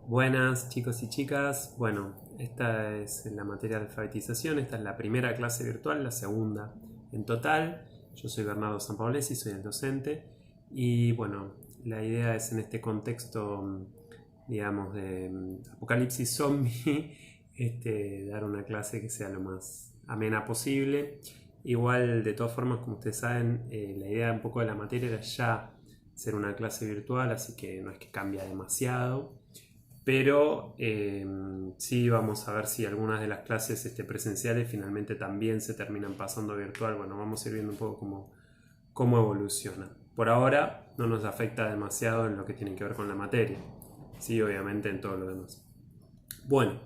Buenas chicos y chicas, bueno, esta es la materia de alfabetización, esta es la primera clase virtual, la segunda en total. Yo soy Bernardo Sampaolesi, soy el docente y bueno, la idea es en este contexto, digamos, de apocalipsis zombie, dar una clase que sea lo más amena posible. Igual, de todas formas, como ustedes saben, la idea un poco de la materia era ya ser una clase virtual, así que no es que cambia demasiado. Pero sí vamos a ver si algunas de las clases presenciales finalmente también se terminan pasando a virtual. Bueno, vamos a ir viendo un poco cómo evoluciona. Por ahora no nos afecta demasiado en lo que tiene que ver con la materia. Sí, obviamente en todo lo demás. Bueno,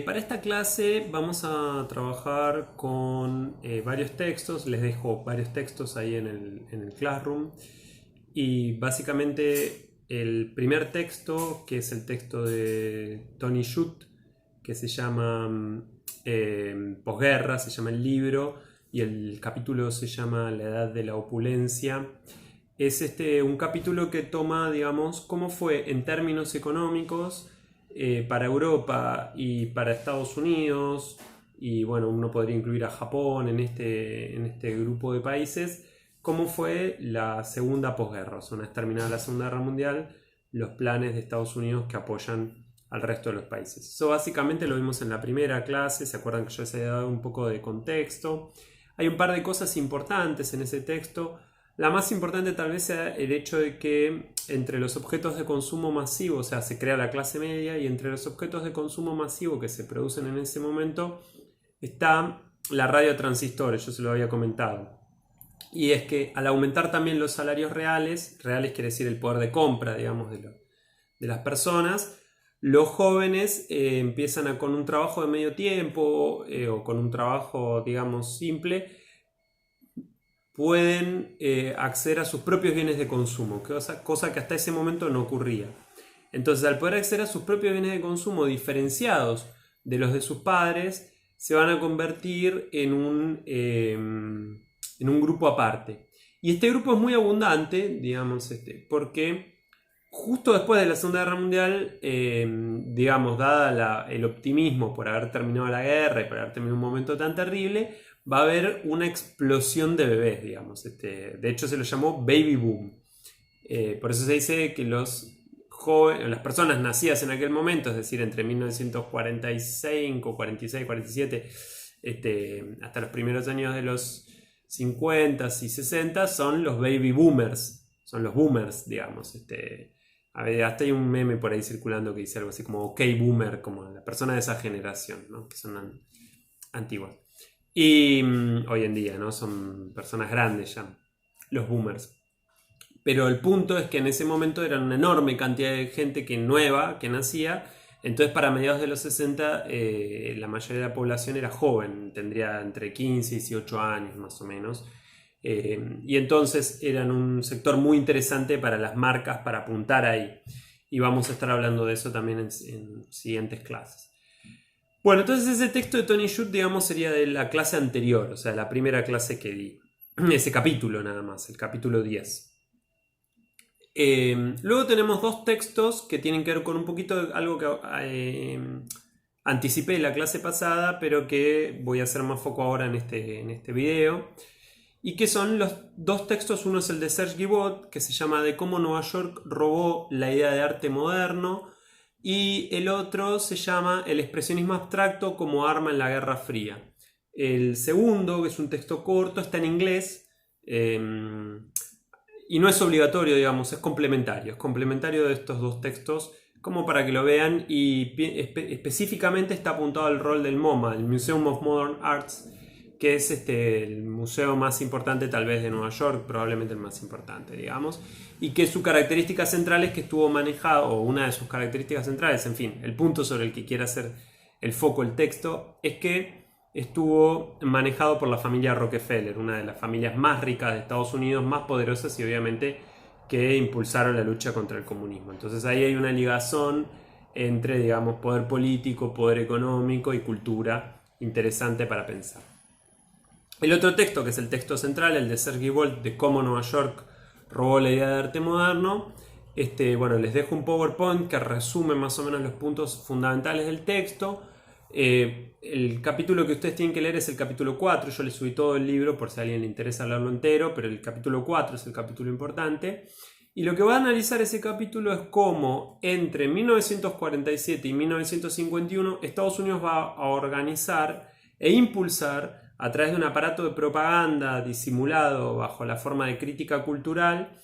para esta clase vamos a trabajar con varios textos. Les dejo varios textos ahí en el Classroom. Y básicamente el primer texto, que es el texto de Tony Judt, que se llama Posguerra, se llama el libro, y el capítulo se llama La Edad de la Opulencia. Es un capítulo que toma, digamos, cómo fue en términos económicos para Europa y para Estados Unidos, y bueno, uno podría incluir a Japón en este grupo de países, cómo fue la segunda posguerra, o sea, una vez terminada la Segunda Guerra Mundial, los planes de Estados Unidos que apoyan al resto de los países. Eso básicamente lo vimos en la primera clase, se acuerdan que yo les había dado un poco de contexto. Hay un par de cosas importantes en ese texto. La más importante tal vez sea el hecho de que entre los objetos de consumo masivo, o sea, se crea la clase media, y entre los objetos de consumo masivo que se producen en ese momento está la radio transistores, yo se lo había comentado. Y es que al aumentar también los salarios reales, reales quiere decir el poder de compra, digamos, de las personas, los jóvenes empiezan con un trabajo de medio tiempo o con un trabajo, digamos, simple, pueden acceder a sus propios bienes de consumo, cosa que hasta ese momento no ocurría. Entonces, al poder acceder a sus propios bienes de consumo diferenciados de los de sus padres, se van a convertir en un grupo aparte. Y este grupo es muy abundante, digamos, porque justo después de la Segunda Guerra Mundial, digamos, dada el optimismo por haber terminado la guerra y por haber terminado un momento tan terrible, va a haber una explosión de bebés, digamos. De hecho, se lo llamó baby boom. Por eso se dice que las personas nacidas en aquel momento, es decir, entre 1945, 46, 47, hasta los primeros años de los 50 y 60, son los baby boomers, son los boomers, digamos. A ver, hasta hay un meme por ahí circulando que dice algo así como ok boomer, como la persona de esa generación, ¿no? Que son antiguas. Y hoy en día, ¿no? Son personas grandes ya, los boomers. Pero el punto es que en ese momento era una enorme cantidad de gente nueva que nacía. Entonces, para mediados de los 60, la mayoría de la población era joven, tendría entre 15 y 18 años más o menos. Y entonces eran un sector muy interesante para las marcas para apuntar ahí. Y vamos a estar hablando de eso también en siguientes clases. Bueno, entonces ese texto de Tony Judt, digamos, sería de la clase anterior, o sea, la primera clase que di. Ese capítulo nada más, el capítulo 10. Luego tenemos dos textos que tienen que ver con un poquito de algo que anticipé en la clase pasada, pero que voy a hacer más foco ahora en este video. Y que son los dos textos. Uno es el de Serge Guilbault, que se llama De cómo Nueva York robó la idea de arte moderno. Y el otro se llama El expresionismo abstracto como arma en la Guerra Fría. El segundo, que es un texto corto, está en inglés. Y no es obligatorio, digamos, es complementario de estos dos textos, como para que lo vean, y específicamente está apuntado al rol del MoMA, el Museum of Modern Arts, que es el museo más importante tal vez de Nueva York, probablemente el más importante, digamos, y que su característica central es que estuvo manejado, o una de sus características centrales, en fin, el punto sobre el que quiere hacer el foco el texto, es que estuvo manejado por la familia Rockefeller, una de las familias más ricas de Estados Unidos, más poderosas y obviamente que impulsaron la lucha contra el comunismo. Entonces ahí hay una ligazón entre, digamos, poder político, poder económico y cultura interesante para pensar. El otro texto, que es el texto central, el de Serge Guilbault, de cómo Nueva York robó la idea de arte moderno, Bueno, les dejo un PowerPoint que resume más o menos los puntos fundamentales del texto. El capítulo que ustedes tienen que leer es el capítulo 4. Yo les subí todo el libro por si a alguien le interesa leerlo entero, pero el capítulo 4 es el capítulo importante. Y lo que va a analizar ese capítulo es cómo entre 1947 y 1951 Estados Unidos va a organizar e impulsar a través de un aparato de propaganda disimulado bajo la forma de crítica cultural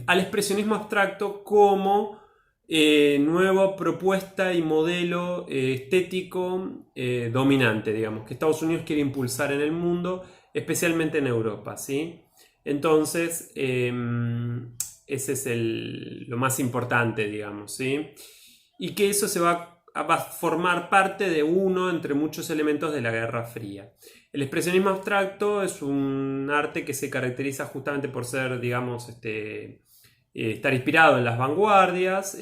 al expresionismo abstracto como nueva propuesta y modelo estético dominante, digamos, que Estados Unidos quiere impulsar en el mundo, especialmente en Europa, ¿sí? Entonces, ese es lo más importante, digamos, ¿sí? Y que eso se va a formar parte de uno entre muchos elementos de la Guerra Fría. El expresionismo abstracto es un arte que se caracteriza justamente por ser, digamos, estar inspirado en las vanguardias.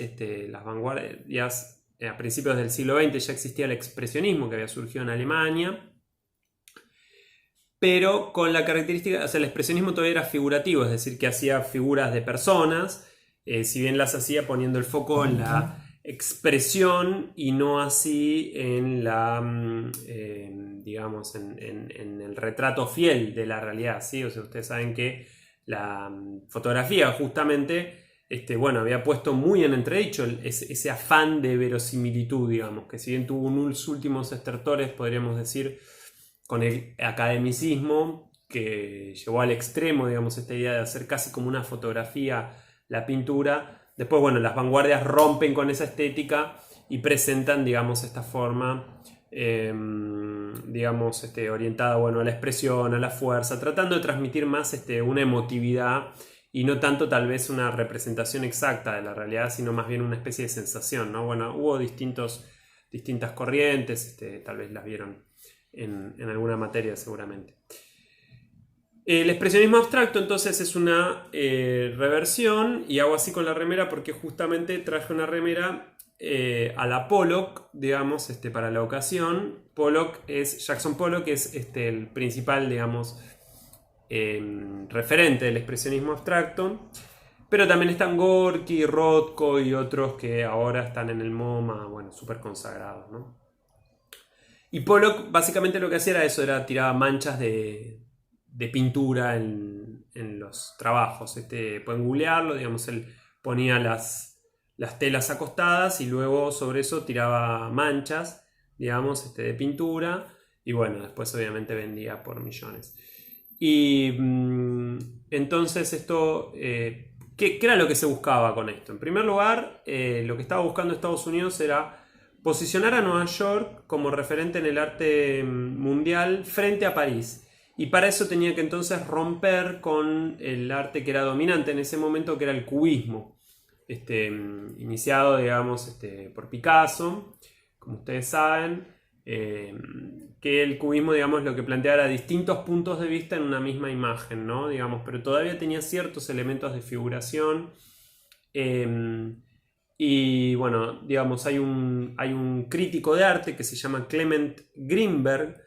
Las vanguardias a principios del siglo XX ya existía el expresionismo que había surgido en Alemania, pero con la característica, o sea, el expresionismo todavía era figurativo, es decir, que hacía figuras de personas, si bien las hacía poniendo el foco en la expresión y no así en la, digamos, en el retrato fiel de la realidad, ¿sí? O sea, ustedes saben que la fotografía justamente, bueno, había puesto muy en entredicho ese afán de verosimilitud, digamos, que si bien tuvo unos últimos estertores, podríamos decir, con el academicismo que llevó al extremo, digamos, esta idea de hacer casi como una fotografía la pintura. Después, bueno, las vanguardias rompen con esa estética y presentan, digamos, esta forma, digamos, orientada, bueno, a la expresión, a la fuerza, tratando de transmitir más una emotividad y no tanto tal vez una representación exacta de la realidad, sino más bien una especie de sensación, ¿no? Bueno, hubo distintas corrientes, tal vez las vieron en alguna materia seguramente. El expresionismo abstracto entonces es una reversión, y hago así con la remera porque justamente traje una remera a la Pollock, digamos, para la ocasión. Jackson Pollock es el principal, digamos, referente del expresionismo abstracto, pero también están Gorky, Rothko y otros que ahora están en el MoMA, bueno, súper consagrados, ¿no? Y Pollock básicamente lo que hacía era eso, tiraba manchas de pintura en los trabajos. Pueden googlearlo, digamos, él ponía las telas acostadas y luego sobre eso tiraba manchas, digamos, de pintura, y bueno, después obviamente vendía por millones. Y entonces esto, ¿qué era lo que se buscaba con esto? En primer lugar, lo que estaba buscando Estados Unidos era posicionar a Nueva York como referente en el arte mundial frente a París. Y para eso tenía que entonces romper con el arte que era dominante en ese momento, que era el cubismo. Iniciado, digamos, por Picasso, como ustedes saben, que el cubismo, digamos, lo que planteaba era distintos puntos de vista en una misma imagen, ¿no? Digamos, pero todavía tenía ciertos elementos de figuración. Y bueno, digamos, hay un crítico de arte que se llama Clement Greenberg,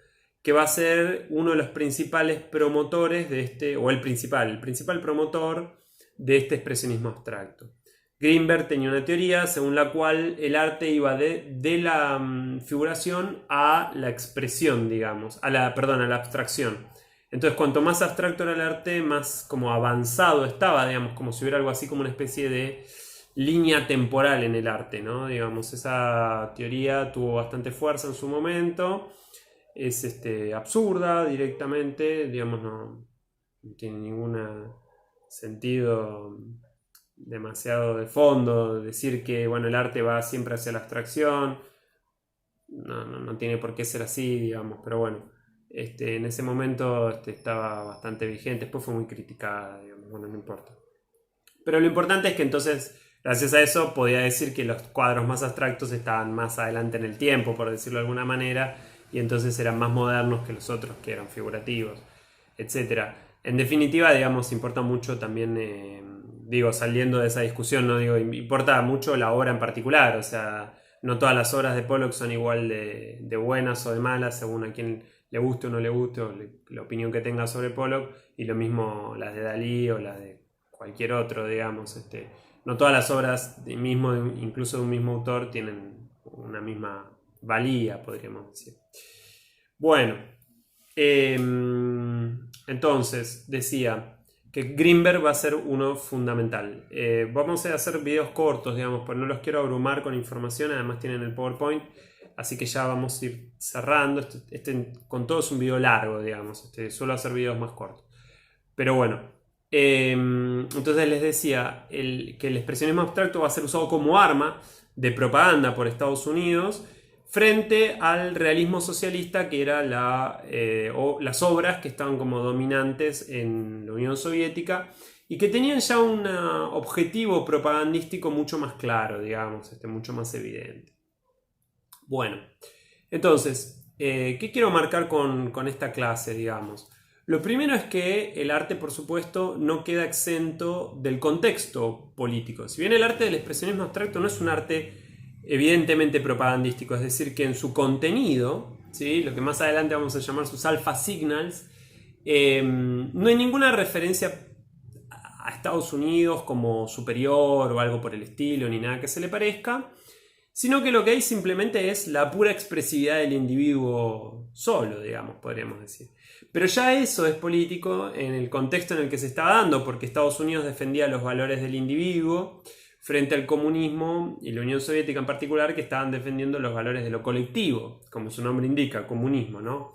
que va a ser uno de los principales promotores de o el principal promotor de este expresionismo abstracto. Greenberg tenía una teoría según la cual el arte iba de la figuración a la expresión, digamos, a la abstracción. Entonces, cuanto más abstracto era el arte, más como avanzado estaba, digamos, como si hubiera algo así como una especie de línea temporal en el arte, ¿no? Digamos, esa teoría tuvo bastante fuerza en su momento. Es absurda directamente, digamos, no tiene ningún sentido demasiado de fondo decir que, bueno, el arte va siempre hacia la abstracción. No tiene por qué ser así, digamos, pero bueno, en ese momento estaba bastante vigente, después fue muy criticada, digamos, bueno, no importa. Pero lo importante es que entonces, gracias a eso, podía decir que los cuadros más abstractos estaban más adelante en el tiempo, por decirlo de alguna manera, y entonces eran más modernos que los otros que eran figurativos, etc. En definitiva, digamos, importa mucho también, saliendo de esa discusión, ¿no? Importa mucho la obra en particular, o sea, no todas las obras de Pollock son igual de buenas o de malas, según a quien le guste o no le guste, o la opinión que tenga sobre Pollock, y lo mismo las de Dalí o las de cualquier otro, digamos, no todas las obras incluso de un mismo autor, tienen una misma valía, podríamos decir. Bueno, entonces decía que Greenberg va a ser uno fundamental. Vamos a hacer videos cortos, digamos, pues no los quiero abrumar con información, además tienen el PowerPoint, así que ya vamos a ir cerrando. Con todo es un video largo, digamos, suelo hacer videos más cortos. Pero bueno, entonces les decía que el expresionismo abstracto va a ser usado como arma de propaganda por Estados Unidos frente al realismo socialista, que era las obras que estaban como dominantes en la Unión Soviética y que tenían ya un objetivo propagandístico mucho más claro, digamos, mucho más evidente. Bueno, entonces, ¿qué quiero marcar con esta clase, digamos? Lo primero es que el arte, por supuesto, no queda exento del contexto político. Si bien el arte del expresionismo abstracto no es un arte evidentemente propagandístico, es decir, que en su contenido, ¿sí?, lo que más adelante vamos a llamar sus alpha signals, no hay ninguna referencia a Estados Unidos como superior o algo por el estilo, ni nada que se le parezca, sino que lo que hay simplemente es la pura expresividad del individuo solo, digamos, podríamos decir. Pero ya eso es político en el contexto en el que se está dando, porque Estados Unidos defendía los valores del individuo frente al comunismo y la Unión Soviética en particular, que estaban defendiendo los valores de lo colectivo, como su nombre indica, comunismo, ¿no?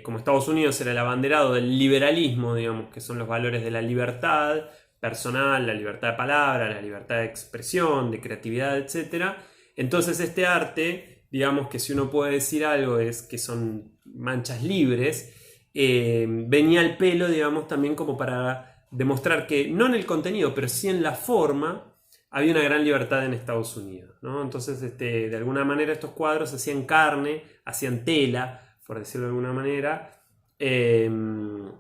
Como Estados Unidos era el abanderado del liberalismo, digamos, que son los valores de la libertad personal, la libertad de palabra, la libertad de expresión, de creatividad, etc. Entonces este arte, digamos que si uno puede decir algo es que son manchas libres, venía al pelo, digamos, también como para demostrar que no en el contenido, pero sí en la forma, había una gran libertad en Estados Unidos, ¿no? Entonces, de alguna manera estos cuadros hacían carne, hacían tela, por decirlo de alguna manera, el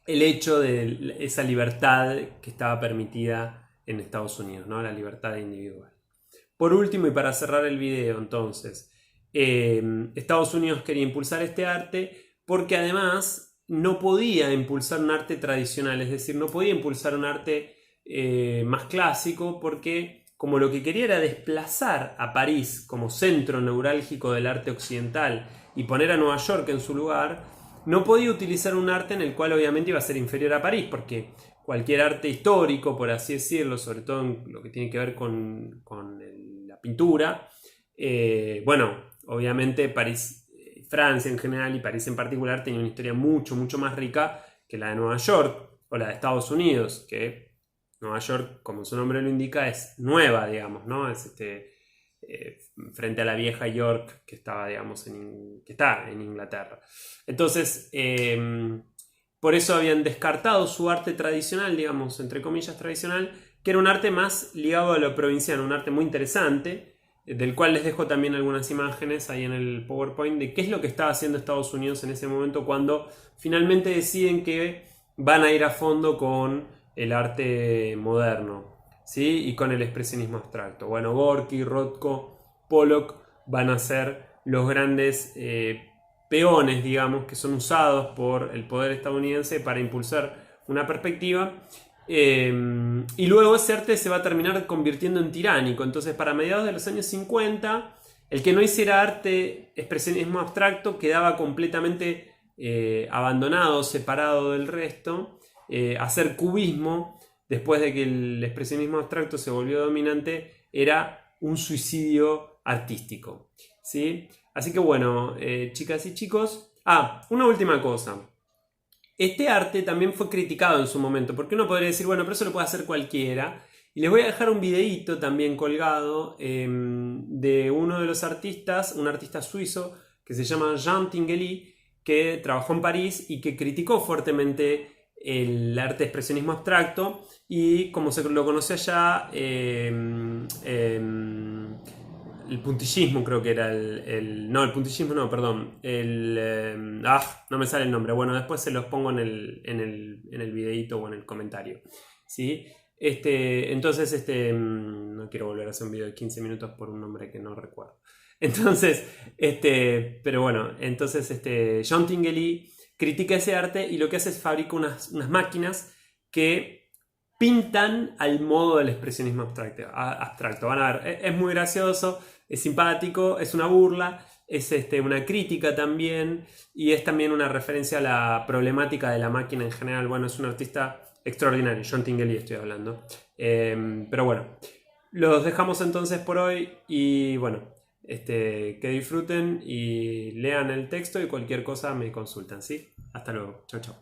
hecho de esa libertad que estaba permitida en Estados Unidos, ¿no? La libertad individual. Por último, y para cerrar el video, entonces, Estados Unidos quería impulsar este arte porque además no podía impulsar un arte tradicional, es decir, no podía impulsar un arte más clásico, porque como lo que quería era desplazar a París como centro neurálgico del arte occidental y poner a Nueva York en su lugar, no podía utilizar un arte en el cual obviamente iba a ser inferior a París, porque cualquier arte histórico, por así decirlo, sobre todo en lo que tiene que ver con la pintura, bueno, obviamente París, Francia en general y París en particular tenía una historia mucho, mucho más rica que la de Nueva York o la de Estados Unidos, que Nueva York, como su nombre lo indica, es nueva, digamos, ¿no? Es frente a la vieja York que estaba, digamos, que está en Inglaterra. Entonces, por eso habían descartado su arte tradicional, digamos, entre comillas tradicional, que era un arte más ligado a lo provinciano, un arte muy interesante, del cual les dejo también algunas imágenes ahí en el PowerPoint de qué es lo que estaba haciendo Estados Unidos en ese momento cuando finalmente deciden que van a ir a fondo con el arte moderno, ¿sí? Y con el expresionismo abstracto. Bueno, Gorky, Rothko, Pollock van a ser los grandes peones, digamos, que son usados por el poder estadounidense para impulsar una perspectiva. Y luego ese arte se va a terminar convirtiendo en tiránico. Entonces, para mediados de los años 50, el que no hiciera arte expresionismo abstracto quedaba completamente abandonado, separado del resto. Hacer cubismo, después de que el expresionismo abstracto se volvió dominante, era un suicidio artístico, ¿sí? Así que bueno, chicas y chicos. Una última cosa. Este arte también fue criticado en su momento, porque uno podría decir, bueno, pero eso lo puede hacer cualquiera. Y les voy a dejar un videíto también colgado de uno de los artistas, un artista suizo que se llama Jean Tinguely, que trabajó en París y que criticó fuertemente el arte de expresionismo abstracto y como se lo conoce allá, el puntillismo creo que era no, el puntillismo no, perdón. No me sale el nombre. Bueno, después se los pongo en el videíto o en el comentario. ¿Sí? Entonces, no quiero volver a hacer un video de 15 minutos por un nombre que no recuerdo. Entonces, pero bueno, entonces Jean Tinguely critica ese arte y lo que hace es fabrica unas máquinas que pintan al modo del expresionismo abstracto. Van a ver, es muy gracioso, es simpático, es una burla, es una crítica también, y es también una referencia a la problemática de la máquina en general. Bueno, es un artista extraordinario, John Tinguely estoy hablando. Pero bueno, los dejamos entonces por hoy y bueno, que disfruten y lean el texto y cualquier cosa me consultan, ¿sí? Hasta luego, chao, chao.